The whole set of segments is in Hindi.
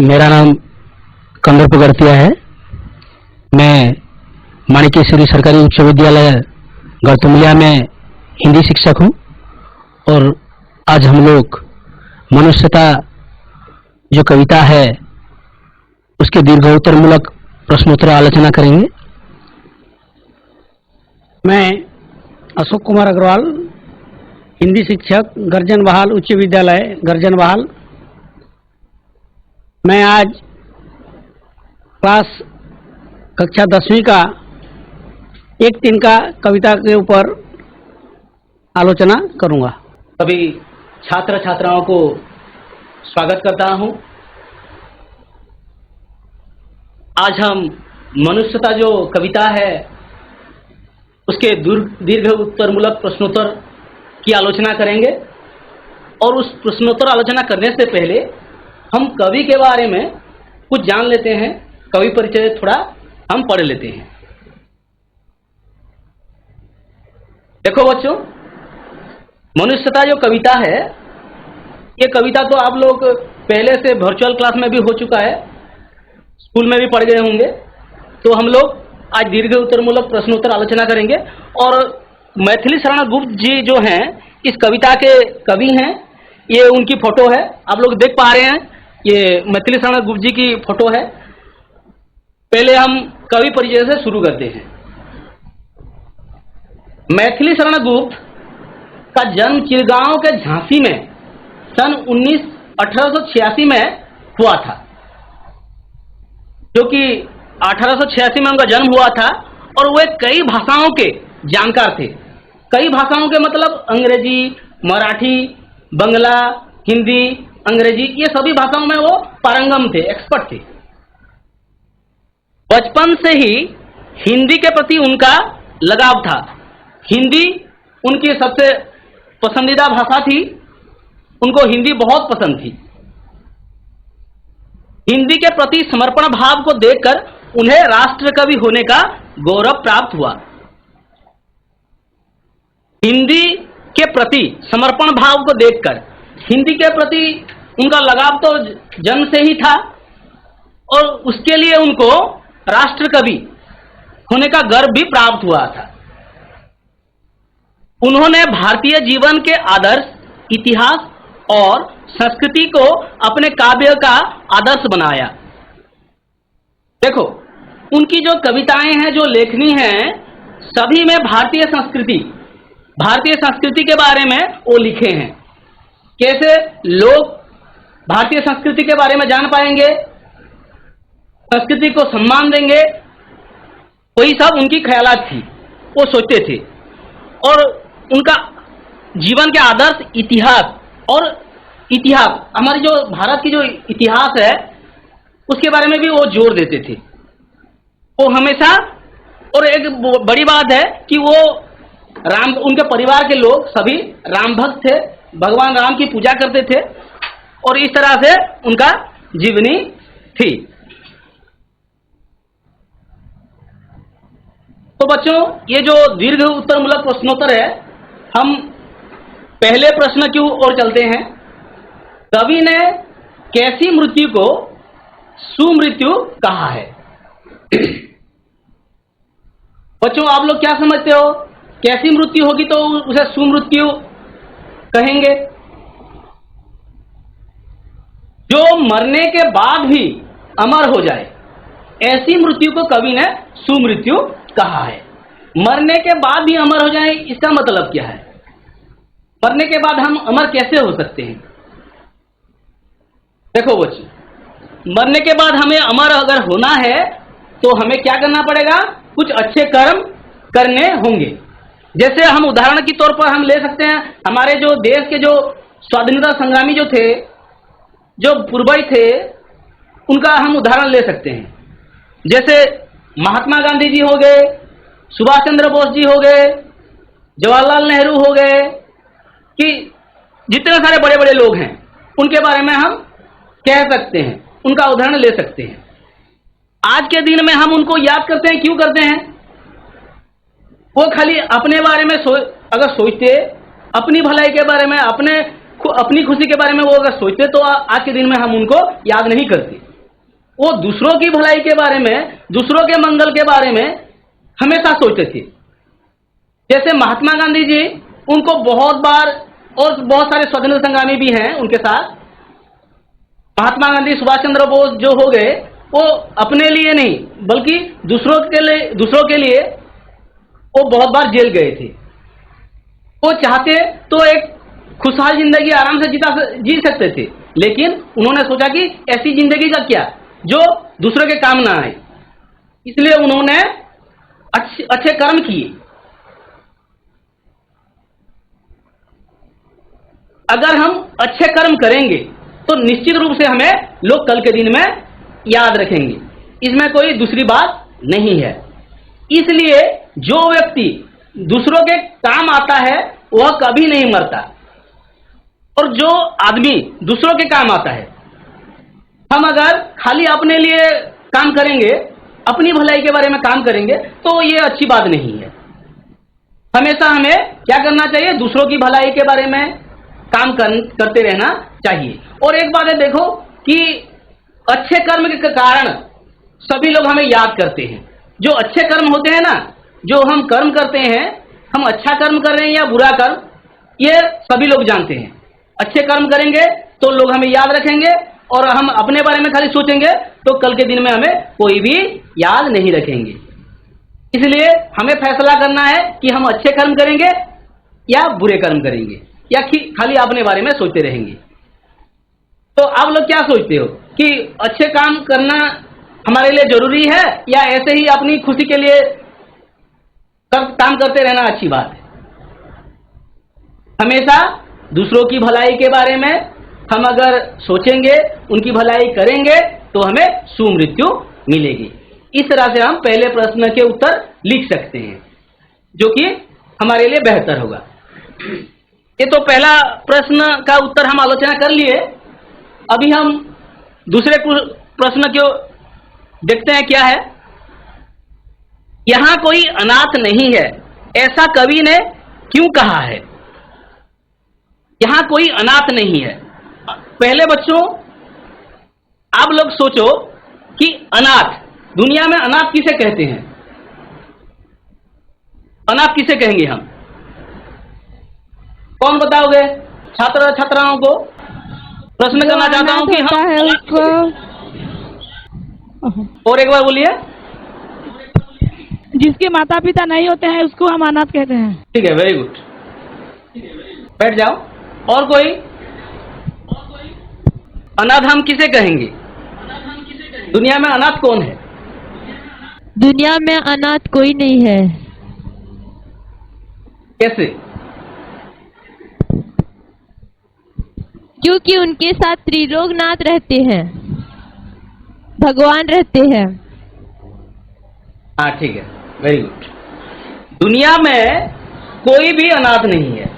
मेरा नाम कंदर पगड़तिया है। मैं माणिकेश्वरी सरकारी उच्च विद्यालय गौतमलिया में हिंदी शिक्षक हूँ और आज हम लोग मनुष्यता जो कविता है उसके दीर्घोत्तरमूलक प्रश्नोत्तर आलोचना करेंगे। मैं अशोक कुमार अग्रवाल, हिंदी शिक्षक, गर्जन बहाल उच्च विद्यालय गर्जन बहाल। मैं आज क्लास कक्षा 10वीं का 1-3 का कविता के ऊपर आलोचना करूंगा। सभी छात्र छात्राओं को स्वागत करता हूं। आज हम मनुष्यता जो कविता है उसके दीर्घ उत्तरमूलक प्रश्नोत्तर की आलोचना करेंगे और उस प्रश्नोत्तर आलोचना करने से पहले हम कवि के बारे में कुछ जान लेते हैं। कवि परिचय थोड़ा हम पढ़ लेते हैं। देखो बच्चों, मनुष्यता जो कविता है, ये कविता तो आप लोग पहले से वर्चुअल क्लास में भी हो चुका है, स्कूल में भी पढ़ गए होंगे। तो हम लोग आज दीर्घ उत्तरमूलक प्रश्नोत्तर आलोचना करेंगे और मैथिली शरण गुप्त जी जो हैं इस कविता के कवि हैं। ये उनकी फोटो है, आप लोग देख पा रहे हैं, ये मैथिली शरण गुप्त जी की फोटो है। पहले हम कवि परिचय से शुरू करते हैं। मैथिली शरण गुप्त का जन्म चिरगांव के झांसी में सन 1886 में हुआ था, जो कि 1886 में उनका जन्म हुआ था। और वे कई भाषाओं के जानकार थे। कई भाषाओं के मतलब अंग्रेजी, मराठी, बंगला, हिंदी, अंग्रेजी, ये सभी भाषाओं में वो पारंगम थे, एक्सपर्ट थे। बचपन से ही हिंदी के प्रति उनका लगाव था। हिंदी उनकी सबसे पसंदीदा भाषा थी, उनको हिंदी बहुत पसंद थी। हिंदी के प्रति समर्पण भाव को देखकर उन्हें राष्ट्र कवि होने का गौरव प्राप्त हुआ। हिंदी के प्रति समर्पण भाव को देखकर, हिंदी के प्रति उनका लगाव तो जन्म से ही था और उसके लिए उनको राष्ट्र कवि होने का गर्व भी प्राप्त हुआ था। उन्होंने भारतीय जीवन के आदर्श, इतिहास और संस्कृति को अपने काव्य का आदर्श बनाया। देखो, उनकी जो कविताएं हैं, जो लेखनी हैं, सभी में भारतीय संस्कृति के बारे में वो लिखे हैं। कैसे लोग भारतीय संस्कृति के बारे में जान पाएंगे, संस्कृति को सम्मान देंगे, वही सब उनकी ख्यालात थी, वो सोचते थे। और उनका जीवन के आदर्श, इतिहास हमारी जो भारत की जो इतिहास है उसके बारे में भी वो जोर देते थे। वो हमेशा, और एक बड़ी बात है कि वो उनके परिवार के लोग सभी राम भक्त थे, भगवान राम की पूजा करते थे और इस तरह से उनका जीवनी थी। तो बच्चों, ये जो दीर्घ उत्तरमूलक प्रश्नोत्तर है, हम पहले प्रश्न की ओर चलते हैं। कवि ने कैसी मृत्यु को सुमृत्यु कहा है? बच्चों, आप लोग क्या समझते हो? कैसी मृत्यु होगी तो उसे सुमृत्यु कहेंगे? जो मरने के बाद भी अमर हो जाए, ऐसी मृत्यु को कवि ने सुमृत्यु कहा है। मरने के बाद भी अमर हो जाए, इसका मतलब क्या है? मरने के बाद हम अमर कैसे हो सकते हैं? देखो बच्चों, मरने के बाद हमें अमर अगर होना है तो हमें क्या करना पड़ेगा? कुछ अच्छे कर्म करने होंगे। जैसे हम उदाहरण के तौर पर हम ले सकते हैं, हमारे जो देश के जो स्वाधीनता संग्रामी जो थे, जो पूर्वज थे, उनका हम उदाहरण ले सकते हैं। जैसे महात्मा गांधी जी हो गए, सुभाष चंद्र बोस जी हो गए, जवाहरलाल नेहरू हो गए, कि जितने सारे बड़े बड़े लोग हैं उनके बारे में हम कह सकते हैं, उनका उदाहरण ले सकते हैं। आज के दिन में हम उनको याद करते हैं, क्यों करते हैं? वो खाली अपने बारे में अगर सोचते, अपनी भलाई के बारे में, अपनी खुशी के बारे में वो अगर सोचते तो आज के दिन में हम उनको याद नहीं करते। वो दूसरों की भलाई के बारे में, दूसरों के मंगल के बारे में हमेशा सोचते थे। जैसे महात्मा गांधी जी, उनको बहुत बार, और बहुत सारे स्वतंत्रता संग्रामी भी हैं उनके साथ, महात्मा गांधी, सुभाष चंद्र बोस जो हो गए, वो अपने लिए नहीं बल्कि दूसरों के लिए वो बहुत बार जेल गए थे। वो चाहते तो एक खुशहाल जिंदगी आराम से जी सकते थे, लेकिन उन्होंने सोचा कि ऐसी जिंदगी का क्या जो दूसरों के काम ना आए, इसलिए उन्होंने अच्छे कर्म किए। अगर हम अच्छे कर्म करेंगे तो निश्चित रूप से हमें लोग कल के दिन में याद रखेंगे, इसमें कोई दूसरी बात नहीं है। इसलिए जो व्यक्ति दूसरों के काम आता है वह कभी नहीं मरता, और जो आदमी दूसरों के काम आता है, हम अगर खाली अपने लिए काम करेंगे, अपनी भलाई के बारे में काम करेंगे, तो ये अच्छी बात नहीं है। हमेशा हमें क्या करना चाहिए? दूसरों की भलाई के बारे में काम करते रहना चाहिए। और एक बात है, देखो कि अच्छे कर्म के कारण सभी लोग हमें याद करते हैं। जो अच्छे कर्म होते हैं ना, जो हम कर्म करते हैं, हम अच्छा कर्म कर रहे हैं या बुरा कर्म, ये सभी लोग जानते हैं। अच्छे कर्म करेंगे तो लोग हमें याद रखेंगे, और हम अपने बारे में खाली सोचेंगे तो कल के दिन में हमें कोई भी याद नहीं रखेंगे। इसलिए हमें फैसला करना है कि हम अच्छे कर्म करेंगे या बुरे कर्म करेंगे, या खाली अपने बारे में सोचते रहेंगे। तो आप लोग क्या सोचते हो कि अच्छे काम करना हमारे लिए जरूरी है, या ऐसे ही अपनी खुशी के लिए काम करते रहना अच्छी बात है? हमेशा दूसरों की भलाई के बारे में हम अगर सोचेंगे, उनकी भलाई करेंगे, तो हमें सुमृत्यु मिलेगी। इस तरह से हम पहले प्रश्न के उत्तर लिख सकते हैं, जो कि हमारे लिए बेहतर होगा। ये तो पहला प्रश्न का उत्तर हम आलोचना कर लिए। अभी हम दूसरे प्रश्न को देखते हैं क्या है। यहां कोई अनाथ नहीं है, ऐसा कवि ने क्यों कहा है? यहां कोई अनाथ नहीं है। पहले बच्चों, आप लोग सोचो कि अनाथ, दुनिया में अनाथ किसे कहते हैं? अनाथ किसे कहेंगे हम? कौन बताओगे? छात्र छात्राओं को प्रश्न करना चाहता हूं कि हम उसको, और एक बार बोलिए। जिसके माता पिता नहीं होते हैं उसको हम अनाथ कहते हैं। ठीक है, वेरी गुड, बैठ जाओ। और कोई? अनाथ हम किसे कहेंगे? दुनिया में अनाथ कौन है? दुनिया में अनाथ कोई नहीं है। कैसे? क्योंकि उनके साथ त्रिलोकनाथ रहते हैं, भगवान रहते हैं। हाँ, ठीक है, वेरी गुड। दुनिया में कोई भी अनाथ नहीं है,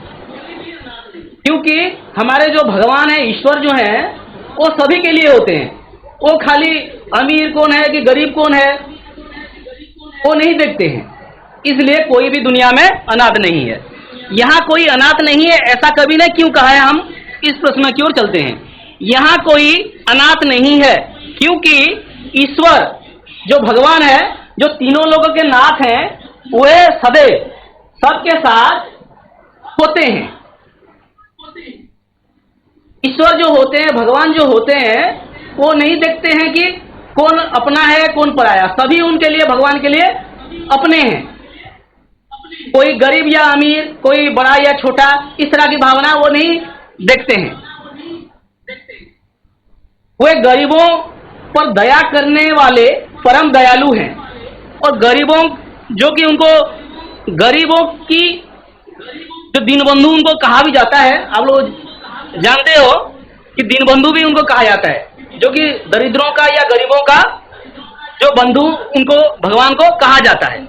क्योंकि हमारे जो भगवान है, ईश्वर जो है, वो सभी के लिए होते हैं। वो खाली अमीर कौन है कि गरीब कौन है वो नहीं देखते हैं। इसलिए कोई भी दुनिया में अनाथ नहीं है। यहाँ कोई अनाथ नहीं है, ऐसा कवि ने क्यों कहा है? हम इस प्रश्न की ओर चलते हैं। यहाँ कोई अनाथ नहीं है क्योंकि ईश्वर जो भगवान है, जो तीनों लोगों के नाथ हैं, वे सदैव सबके साथ होते हैं। ईश्वर जो होते हैं, भगवान जो होते हैं, वो नहीं देखते हैं कि कौन अपना है कौन पराया। सभी उनके लिए, भगवान के लिए अपने हैं। कोई गरीब या अमीर, कोई बड़ा या छोटा, इस तरह की भावना वो नहीं देखते हैं। वे गरीबों पर दया करने वाले परम दयालु हैं, और गरीबों जो कि उनको, गरीबों की जो दीनबंधु उनको कहा भी जाता है। आप लोग जानते हो कि दीनबंधु भी उनको कहा जाता है, जो कि दरिद्रों का या गरीबों का जो बंधु, उनको भगवान को कहा जाता है।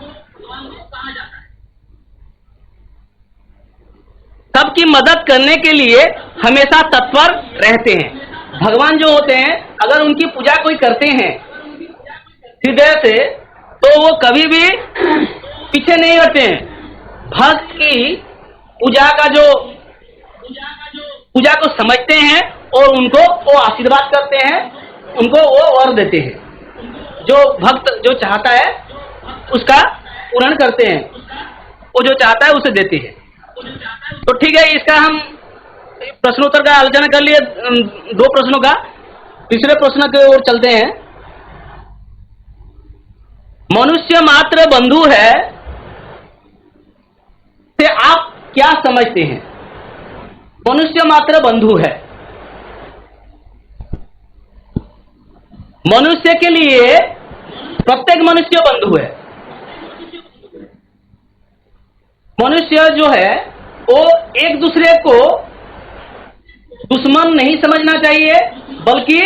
सबकी मदद करने के लिए हमेशा तत्पर रहते हैं। भगवान जो होते हैं, अगर उनकी पूजा कोई करते हैं हृदय से, तो वो कभी भी पीछे नहीं हटते हैं। भक्त की पूजा का जो पूजा को समझते हैं और उनको वो आशीर्वाद करते हैं, उनको वो वर देते हैं। जो भक्त जो चाहता है उसका पूर्ण करते हैं, वो जो चाहता है उसे देते हैं। तो ठीक है, इसका हम प्रश्नोत्तर का आलोचना कर लिए 2 प्रश्नों का। तीसरे प्रश्न की ओर चलते हैं। मनुष्य मात्र बंधु है से आप क्या समझते हैं? मनुष्य मात्र बंधु है। मनुष्य के लिए प्रत्येक मनुष्य बंधु है। मनुष्य जो है वो एक दूसरे को दुश्मन नहीं समझना चाहिए, बल्कि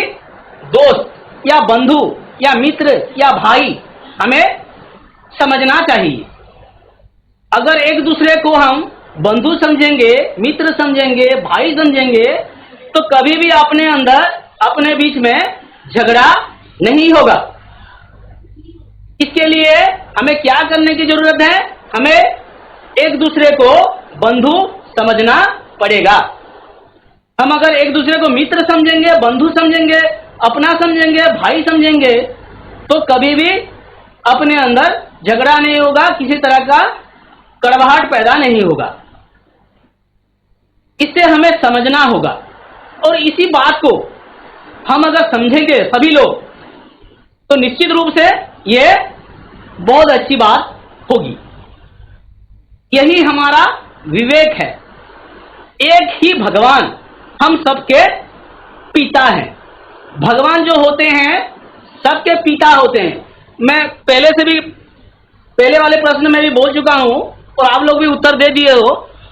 दोस्त या बंधु या मित्र या भाई हमें समझना चाहिए। अगर एक दूसरे को हम बंधु समझेंगे, मित्र समझेंगे, भाई समझेंगे, तो कभी भी अपने अंदर अपने बीच में झगड़ा नहीं होगा। इसके लिए हमें क्या करने की जरूरत है? हमें एक दूसरे को बंधु समझना पड़ेगा। हम अगर एक दूसरे को मित्र समझेंगे, बंधु समझेंगे, अपना समझेंगे, भाई समझेंगे, तो कभी भी अपने अंदर झगड़ा नहीं होगा, किसी तरह का कड़वाहट पैदा नहीं होगा। इससे हमें समझना होगा, और इसी बात को हम अगर समझेंगे सभी लोग, तो निश्चित रूप से ये बहुत अच्छी बात होगी। यही हमारा विवेक है। एक ही भगवान हम सबके पिता हैं। भगवान जो होते हैं सबके पिता होते हैं। मैं पहले वाले प्रश्न में भी बोल चुका हूं, और आप लोग भी उत्तर दे दिए हो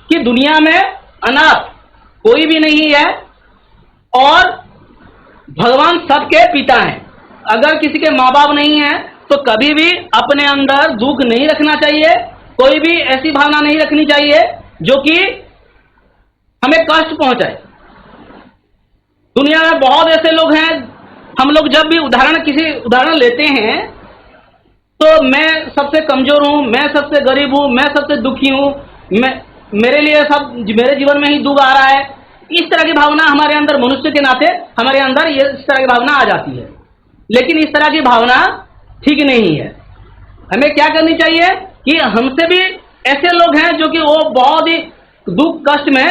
कि दुनिया में अनाथ कोई भी नहीं है, और भगवान सबके पिता हैं। अगर किसी के माँ बाप नहीं है तो कभी भी अपने अंदर दुख नहीं रखना चाहिए, कोई भी ऐसी भावना नहीं रखनी चाहिए जो कि हमें कष्ट पहुंचाए। दुनिया में बहुत ऐसे लोग हैं, हम लोग जब भी किसी उदाहरण लेते हैं तो मैं सबसे कमजोर हूं, मैं सबसे गरीब हूं, मैं सबसे दुखी हूं, मेरे लिए सब मेरे जीवन में ही दुख आ रहा है। इस तरह की भावना हमारे अंदर, मनुष्य के नाते हमारे अंदर इस तरह की भावना आ जाती है। लेकिन इस तरह की भावना ठीक नहीं है। हमें क्या करनी चाहिए कि हमसे भी ऐसे लोग हैं जो कि वो बहुत ही दुख कष्ट में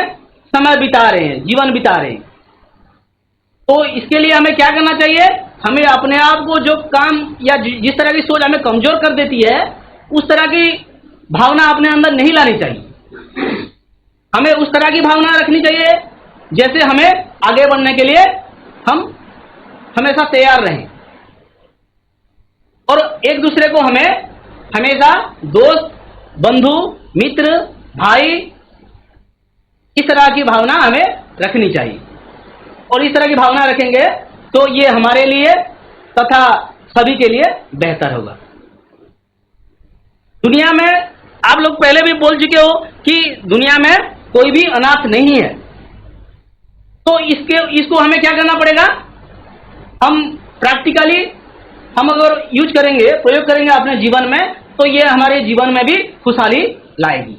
समय बिता रहे हैं, जीवन बिता रहे हैं। तो इसके लिए हमें क्या करना चाहिए? हमें अपने आप को जो काम या जिस तरह की सोच हमें कमजोर कर देती है, उस तरह की भावना अपने अंदर नहीं लानी चाहिए। हमें उस तरह की भावना रखनी चाहिए जैसे हमें आगे बढ़ने के लिए हम हमेशा तैयार रहें, और एक दूसरे को हमें हमेशा दोस्त, बंधु, मित्र, भाई, इस तरह की भावना हमें रखनी चाहिए। और इस तरह की भावना रखेंगे तो ये हमारे लिए तथा सभी के लिए बेहतर होगा। दुनिया में आप लोग पहले भी बोल चुके हो कि दुनिया में कोई भी अनाथ नहीं है। तो इसको हमें क्या करना पड़ेगा? हम प्रैक्टिकली हम अगर यूज करेंगे, प्रयोग करेंगे अपने जीवन में, तो ये हमारे जीवन में भी खुशहाली लाएगी।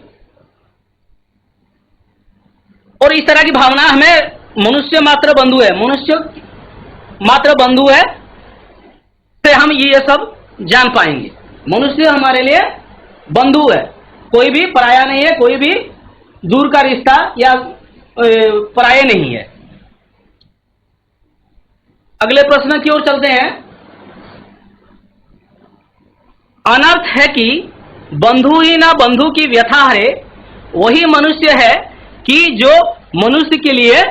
और इस तरह की भावना हमें, मनुष्य मात्र बंधु है, मनुष्य मात्र बंधु है से हम ये सब जान पाएंगे। मनुष्य हमारे लिए बंधु है, कोई भी पराया नहीं है, कोई भी दूर का रिश्ता या पराये नहीं है। अगले प्रश्न की ओर चलते हैं। अनर्थ है कि बंधु ही ना बंधु की व्यथा है, वही मनुष्य है कि जो मनुष्य के लिए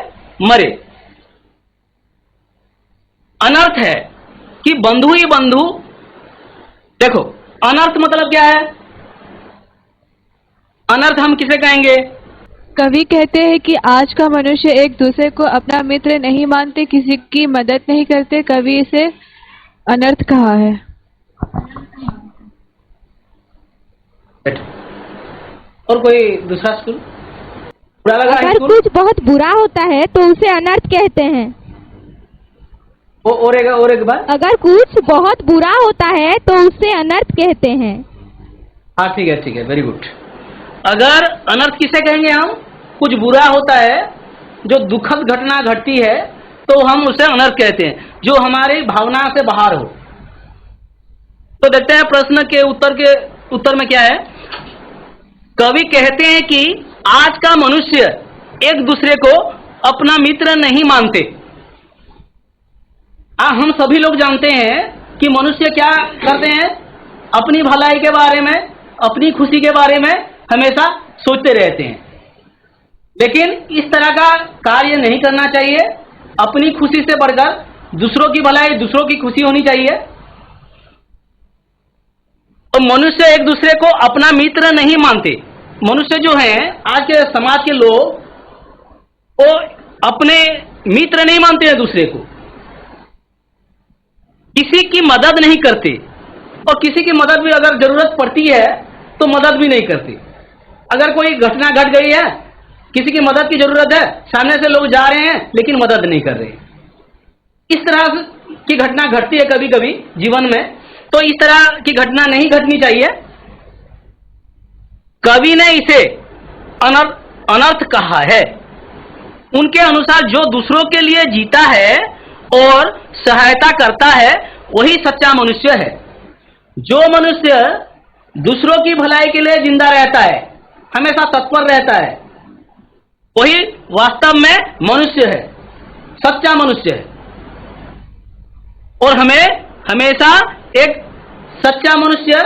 मरे। अनर्थ है कि बंधु ही बंधु, देखो अनर्थ मतलब क्या है? अनर्थ हम किसे कहेंगे? कवि कहते हैं कि आज का मनुष्य एक दूसरे को अपना मित्र नहीं मानते, किसी की मदद नहीं करते। कवि इसे अनर्थ कहा है। और कोई दूसरा स्कूल? बुरा लगा? अगर कुछ बहुत बुरा होता है तो उसे अनर्थ कहते हैं। और एक बार, अगर कुछ बहुत बुरा होता है तो उसे अनर्थ कहते हैं। हाँ ठीक है, वेरी गुड। अगर अनर्थ किसे कहेंगे हम? कुछ बुरा होता है, जो दुखद घटना घटती है, तो हम उसे अनर्थ कहते हैं, जो हमारी भावना से बाहर हो। तो देखते हैं प्रश्न के उत्तर में क्या है। कवि कहते हैं कि आज का मनुष्य एक दूसरे को अपना मित्र नहीं मानते। हम सभी लोग जानते हैं कि मनुष्य क्या करते हैं, अपनी भलाई के बारे में, अपनी खुशी के बारे में हमेशा सोचते रहते हैं। लेकिन इस तरह का कार्य नहीं करना चाहिए। अपनी खुशी से बढ़कर दूसरों की भलाई, दूसरों की खुशी होनी चाहिए। तो मनुष्य एक दूसरे को अपना मित्र नहीं मानते। मनुष्य जो है, आज के समाज के लोग, वो अपने मित्र नहीं मानते हैं दूसरे को, किसी की मदद नहीं करते, और किसी की मदद भी अगर जरूरत पड़ती है तो मदद भी नहीं करते। अगर कोई घटना घट गई है, किसी की मदद की जरूरत है, सामने से लोग जा रहे हैं लेकिन मदद नहीं कर रहे। इस तरह की घटना घटती है कभी कभी जीवन में। तो इस तरह की घटना नहीं घटनी चाहिए। कवि ने इसे अनर्थ कहा है। उनके अनुसार जो दूसरों के लिए जीता है और सहायता करता है वही सच्चा मनुष्य है। जो मनुष्य दूसरों की भलाई के लिए जिंदा रहता है, हमेशा तत्पर रहता है, वही वास्तव में मनुष्य है, सच्चा मनुष्य है। और हमें हमेशा एक सच्चा मनुष्य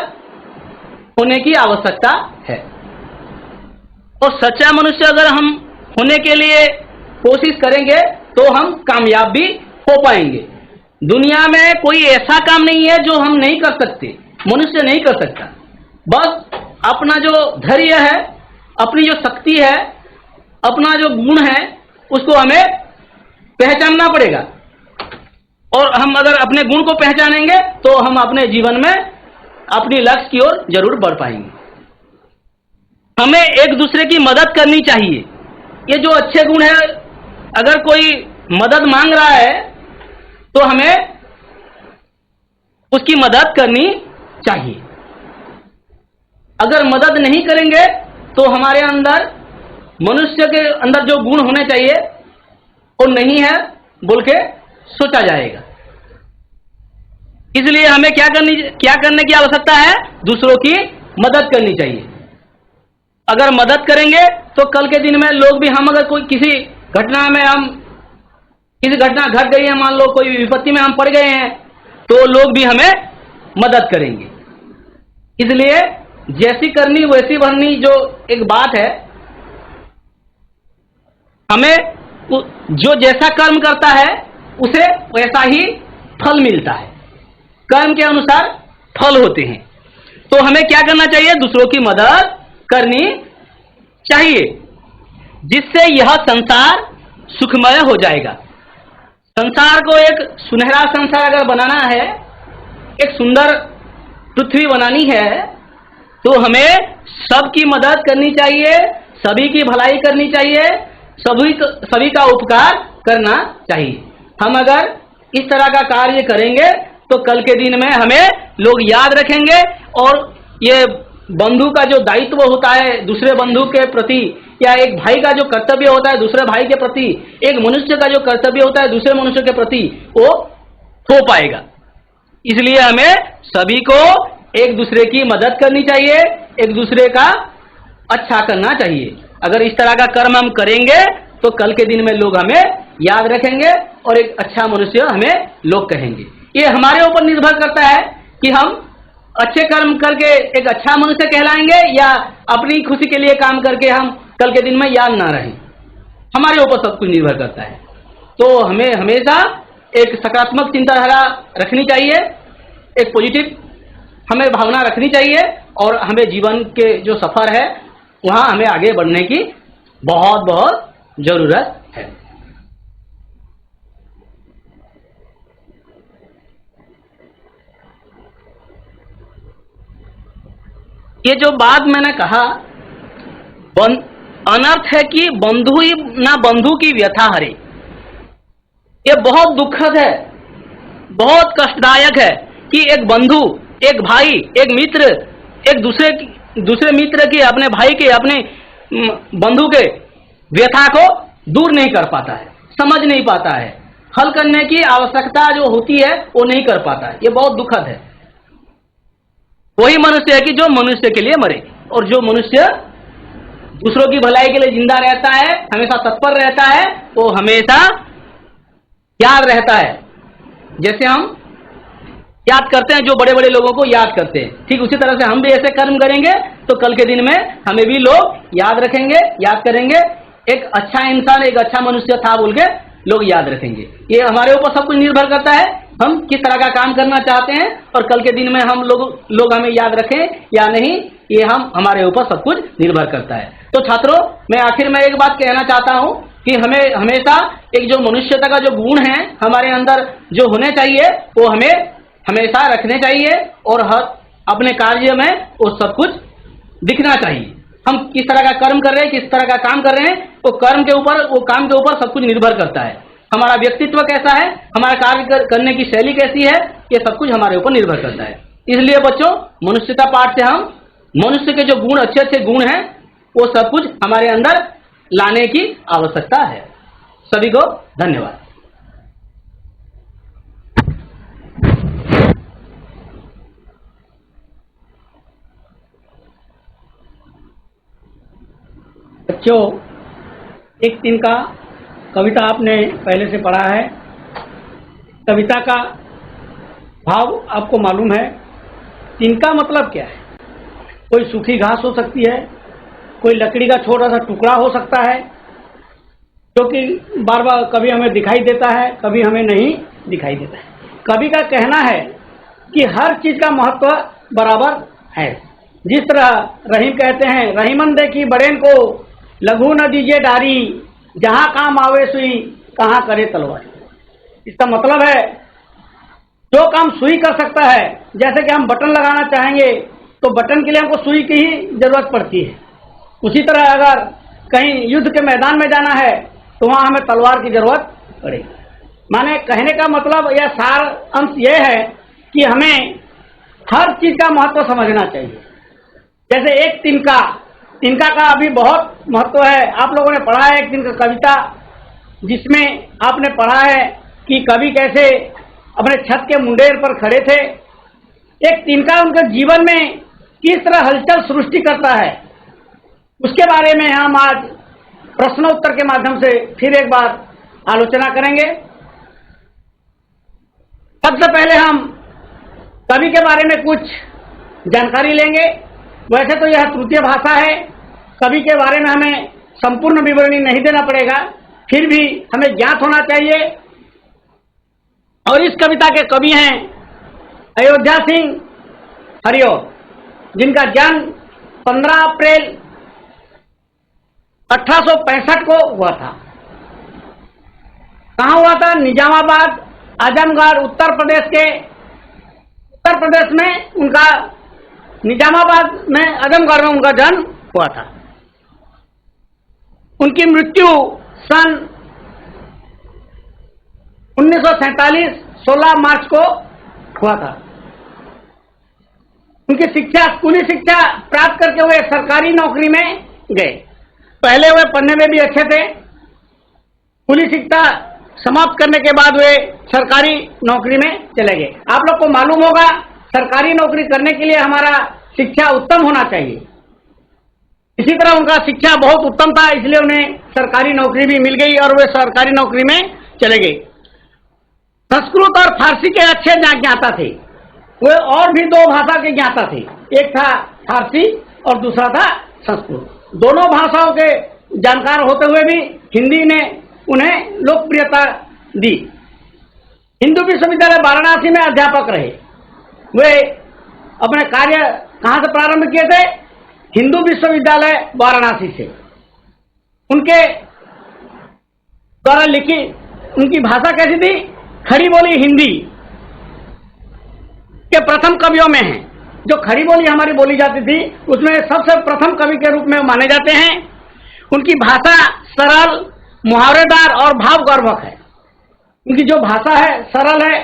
होने की आवश्यकता है। और सच्चा मनुष्य अगर हम होने के लिए कोशिश करेंगे तो हम कामयाब भी हो पाएंगे। दुनिया में कोई ऐसा काम नहीं है जो हम नहीं कर सकते, मनुष्य नहीं कर सकता। बस अपना जो धैर्य है, अपनी जो शक्ति है, अपना जो गुण है, उसको हमें पहचानना पड़ेगा। और हम अगर अपने गुण को पहचानेंगे तो हम अपने जीवन में अपनी लक्ष्य की ओर जरूर बढ़ पाएंगे। हमें एक दूसरे की मदद करनी चाहिए। ये जो अच्छे गुण है, अगर कोई मदद मांग रहा है तो हमें उसकी मदद करनी चाहिए। अगर मदद नहीं करेंगे तो हमारे अंदर, मनुष्य के अंदर जो गुण होने चाहिए वो नहीं है बोल के सोचा जाएगा। इसलिए हमें क्या करने की आवश्यकता है? दूसरों की मदद करनी चाहिए। अगर मदद करेंगे तो कल के दिन में लोग भी, हम अगर कोई किसी घटना घट गई है, मान लो कोई विपत्ति में हम पड़ गए हैं, तो लोग भी हमें मदद करेंगे। इसलिए जैसी करनी वैसी भरनी जो एक बात है, हमें जो जैसा कर्म करता है उसे वैसा ही फल मिलता है। कर्म के अनुसार फल होते हैं। तो हमें क्या करना चाहिए? दूसरों की मदद करनी चाहिए, जिससे यह संसार सुखमय हो जाएगा। संसार को एक सुनहरा संसार अगर बनाना है, एक सुंदर पृथ्वी बनानी है, तो हमें सबकी मदद करनी चाहिए, सभी की भलाई करनी चाहिए, सभी का उपकार करना चाहिए। हम अगर इस तरह का कार्य करेंगे तो कल के दिन में हमें लोग याद रखेंगे। और ये बंधु का जो दायित्व होता है दूसरे बंधु के प्रति, या एक भाई का जो कर्तव्य होता है दूसरे भाई के प्रति, एक मनुष्य का जो कर्तव्य होता है दूसरे मनुष्य के प्रति, वो हो पाएगा। इसलिए हमें सभी को एक दूसरे की मदद करनी चाहिए, एक दूसरे का अच्छा करना चाहिए। अगर इस तरह का कर्म हम करेंगे तो कल के दिन में लोग हमें याद रखेंगे और एक अच्छा मनुष्य हमें लोग कहेंगे। ये हमारे ऊपर निर्भर करता है कि हम अच्छे कर्म करके एक अच्छा मनुष्य कहलाएंगे या अपनी खुशी के लिए काम करके हम कल के दिन में याद ना रहें। हमारे ऊपर सब कुछ निर्भर करता है। तो हमें हमेशा एक सकारात्मक चिंताधारा रखनी चाहिए, एक पॉजिटिव हमें भावना रखनी चाहिए, और हमें जीवन के जो सफर है वहां हमें आगे बढ़ने की बहुत बहुत जरूरत है। ये जो बात मैंने कहा, अनर्थ है कि बंधु ही ना बंधु की व्यथा हरे, ये बहुत दुखद है, बहुत कष्टदायक है कि एक बंधु, एक भाई, एक मित्र एक दूसरे मित्र की, अपने भाई के, अपने बंधु के व्यथा को दूर नहीं कर पाता है, समझ नहीं पाता है, हल करने की आवश्यकता जो होती है वो नहीं कर पाता है। ये बहुत दुखद है। वही मनुष्य है कि जो मनुष्य के लिए मरे, और जो मनुष्य दूसरों की भलाई के लिए जिंदा रहता है, हमेशा तत्पर रहता है, वो हमेशा याद रहता है। जैसे हम याद करते हैं, जो बड़े बड़े लोगों को याद करते हैं, ठीक उसी तरह से हम भी ऐसे कर्म करेंगे तो कल के दिन में हमें भी लोग याद रखेंगे, याद करेंगे। एक अच्छा इंसान, एक अच्छा मनुष्य था बोल के लोग याद रखेंगे। ये हमारे ऊपर सब कुछ निर्भर करता है, हम किस तरह का काम करना चाहते हैं, और कल के दिन में हम लोग हमें याद रखें या नहीं, ये हमारे ऊपर सब कुछ निर्भर करता है। तो छात्रों, मैं आखिर में एक बात कहना चाहता हूं कि हमें हमेशा एक जो मनुष्यता का जो गुण है हमारे अंदर जो होने चाहिए, वो हमें हमेशा रखने चाहिए, और हर अपने कार्य में वो सब कुछ दिखना चाहिए। हम किस तरह का कर्म कर रहे हैं, किस तरह का काम कर रहे हैं, वो काम के ऊपर सब कुछ निर्भर करता है। हमारा व्यक्तित्व कैसा है, हमारा कार्य करने की शैली कैसी है, ये सब कुछ हमारे ऊपर निर्भर करता है। इसलिए बच्चों, मनुष्यता पाठ से हम मनुष्य के जो गुण, अच्छे अच्छे गुण हैं, वो सब कुछ हमारे अंदर लाने की आवश्यकता है। सभी को धन्यवाद। बच्चों, एक दिन का कविता आपने पहले से पढ़ा है। कविता का भाव आपको मालूम है। तिनका मतलब क्या है? कोई सूखी घास हो सकती है, कोई लकड़ी का छोटा सा टुकड़ा हो सकता है, जो कि बार बार कभी हमें दिखाई देता है, कभी हमें नहीं दिखाई देता है। कवि का कहना है कि हर चीज का महत्व बराबर है। जिस तरह रहीम कहते हैं, रहीमन देखी बड़ेन को लघु न दीजिए डारी, जहां काम आवे सुई कहां करे तलवार। इसका मतलब है, जो काम सुई कर सकता है, जैसे कि हम बटन लगाना चाहेंगे तो बटन के लिए हमको सुई की ही जरूरत पड़ती है। उसी तरह अगर कहीं युद्ध के मैदान में जाना है तो वहां हमें तलवार की जरूरत पड़ेगी। माने कहने का मतलब यह सार अंश यह है कि हमें हर चीज का महत्व समझना चाहिए। जैसे एक तिनका का अभी बहुत महत्व है। आप लोगों ने पढ़ा है एक दिन का कविता, जिसमें आपने पढ़ा है कि कवि कैसे अपने छत के मुंडेर पर खड़े थे। एक तिनका उनके जीवन में किस तरह हलचल सृष्टि करता है, उसके बारे में हम आज प्रश्नोत्तर के माध्यम से फिर एक बार आलोचना करेंगे। सबसे पहले हम कवि के बारे में कुछ जानकारी लेंगे। वैसे तो यह तृतीय भाषा है, कवि के बारे में हमें संपूर्ण विवरणी नहीं देना पड़ेगा, फिर भी हमें ज्ञात होना चाहिए। और इस कविता के कवि हैं अयोध्या सिंह हरिओ, जिनका जन्म 15 अप्रैल 1865 को हुआ था। कहाँ हुआ था? निजामाबाद, आजमगढ़, उत्तर प्रदेश में उनका, निजामाबाद में, आजमगढ़ में उनका जन्म हुआ था। उनकी मृत्यु सन 1947 16 मार्च को हुआ था। उनकी शिक्षा, स्कूली शिक्षा प्राप्त करके वे सरकारी नौकरी में गए। पहले वे पढ़ने में भी अच्छे थे। स्कूली शिक्षा समाप्त करने के बाद वे सरकारी नौकरी में चले गए। आप लोग को मालूम होगा, सरकारी नौकरी करने के लिए हमारा शिक्षा उत्तम होना चाहिए। इसी तरह उनका शिक्षा बहुत उत्तम था, इसलिए उन्हें सरकारी नौकरी भी मिल गई और वे सरकारी नौकरी में चले गए। संस्कृत और फारसी के अच्छे ज्ञाता थे। वे और भी 2 भाषा के ज्ञाता थे, एक था फारसी और दूसरा था संस्कृत। दोनों भाषाओं के जानकार होते हुए भी हिंदी ने उन्हें लोकप्रियता दी। हिंदू विश्वविद्यालय वाराणसी में अध्यापक रहे। वे अपने कार्य कहां से प्रारंभ किए थे? हिंदू विश्वविद्यालय वाराणसी से। उनके द्वारा लिखी उनकी भाषा कैसी थी? खड़ी बोली हिंदी के प्रथम कवियों में है। जो खड़ी बोली हमारी बोली जाती थी, उसमें सबसे प्रथम कवि के रूप में माने जाते हैं। उनकी भाषा सरल, मुहावरेदार और भावगर्भक है। उनकी जो भाषा है सरल है,